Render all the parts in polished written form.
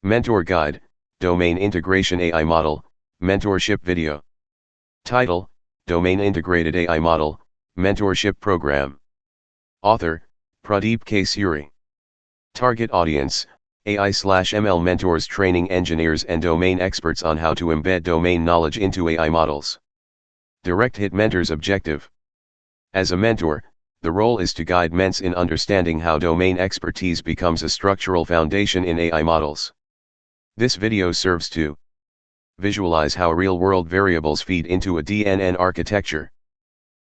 Mentor Guide, Domain Integration AI Model, Mentorship Video. Title, Domain Integrated AI Model, Mentorship Program. Author, Pradeep K. Suri. Target Audience, AI/ML mentors training engineers and domain experts on how to embed domain knowledge into AI models. Direct Hit Mentor's Objective. As a mentor, the role is to guide ments in understanding how domain expertise becomes a structural foundation in AI models. This video serves to visualize how real-world variables feed into a DNN architecture.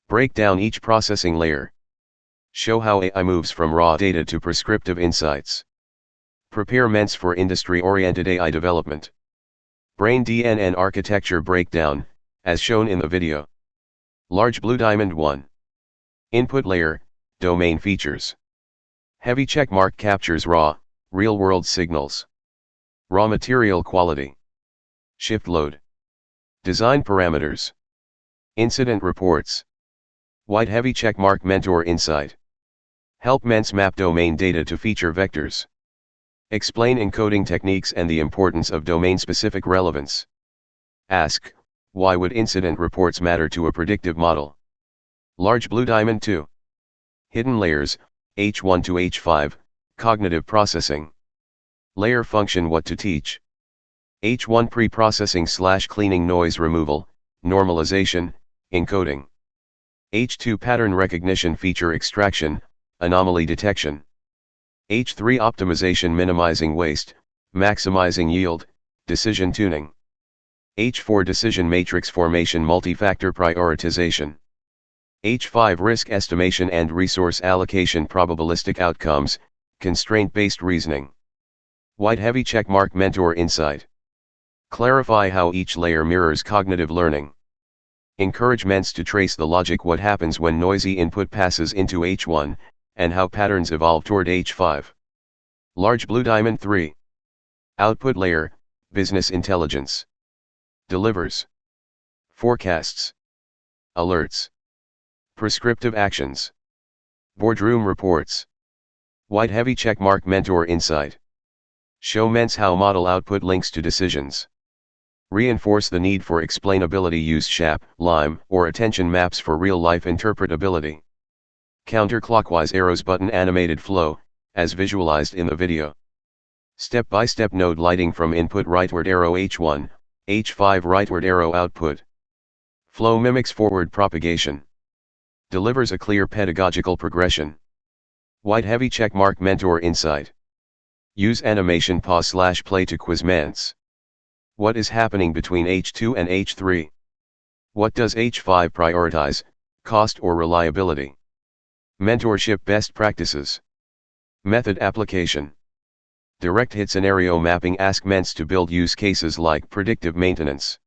Break down each processing layer. Show how AI moves from raw data to prescriptive insights. Prepare ments for industry-oriented AI development. Brain DNN architecture breakdown, as shown in the video. Large Blue Diamond 1. Input layer, domain features. Heavy checkmark captures raw, real-world signals. Raw material quality. Shift load. Design parameters. Incident reports. White heavy checkmark mentor insight. Help ments map domain data to feature vectors. Explain encoding techniques and the importance of domain-specific relevance. Ask, why would incident reports matter to a predictive model? Large Blue Diamond 2. Hidden layers, H1 to H5, cognitive processing. Layer function what to teach. H1 pre-processing/cleaning noise removal, normalization, encoding. H2 pattern recognition feature extraction, anomaly detection. H3 optimization minimizing waste, maximizing yield, decision tuning. H4 decision matrix formation multi-factor prioritization. H5 risk estimation and resource allocation probabilistic outcomes, constraint-based reasoning. White heavy checkmark mentor insight. Clarify how each layer mirrors cognitive learning. Encourage ments to trace the logic what happens when noisy input passes into H1, and how patterns evolve toward H5. Large Blue Diamond 3. Output layer, business intelligence. Delivers. Forecasts. Alerts. Prescriptive actions. Boardroom reports. White heavy checkmark mentor insight. Show ments how model output links to decisions. Reinforce the need for explainability. Use SHAP, LIME, or attention maps for real-life interpretability. Counterclockwise arrows button animated flow, as visualized in the video. Step-by-step node lighting from input rightward arrow H1, H5 rightward arrow output. Flow mimics forward propagation. Delivers a clear pedagogical progression. White heavy checkmark mentor insight. Use animation pause/play to quiz ments. What is happening between H2 and H3? What does H5 prioritize, cost or reliability? Mentorship best practices. Method application. Direct hit scenario mapping. Ask ments to build use cases like predictive maintenance.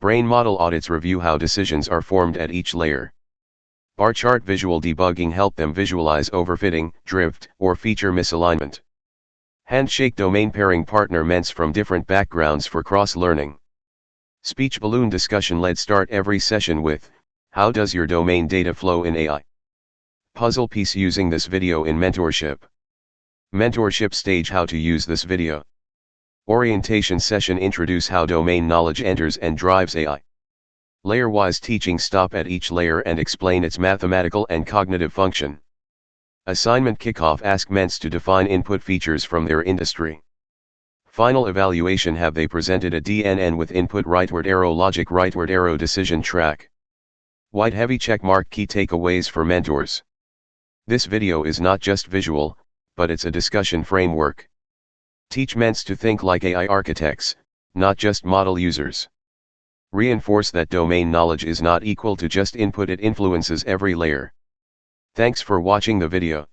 Brain model audits. Review how decisions are formed at each layer. Bar chart visual debugging. Help them visualize overfitting, drift, or feature misalignment. Handshake domain pairing. Partner ments from different backgrounds for cross-learning. Speech balloon discussion. Let's start every session with, how does your domain data flow in AI? Puzzle piece using this video in mentorship. Mentorship stage. How to use this video. Orientation session. Introduce how domain knowledge enters and drives AI. Layer-wise teaching. Stop at each layer and explain its mathematical and cognitive function. Assignment kickoff. Ask ments to define input features from their industry. Final evaluation. Have they presented a DNN with input rightward arrow logic rightward arrow decision track? White heavy checkmark. Key takeaways for mentors. This video is not just visual, but it's a discussion framework. Teach ments to think like AI architects, not just model users. Reinforce that domain knowledge is not equal to just input, it influences every layer. Thanks for watching the video.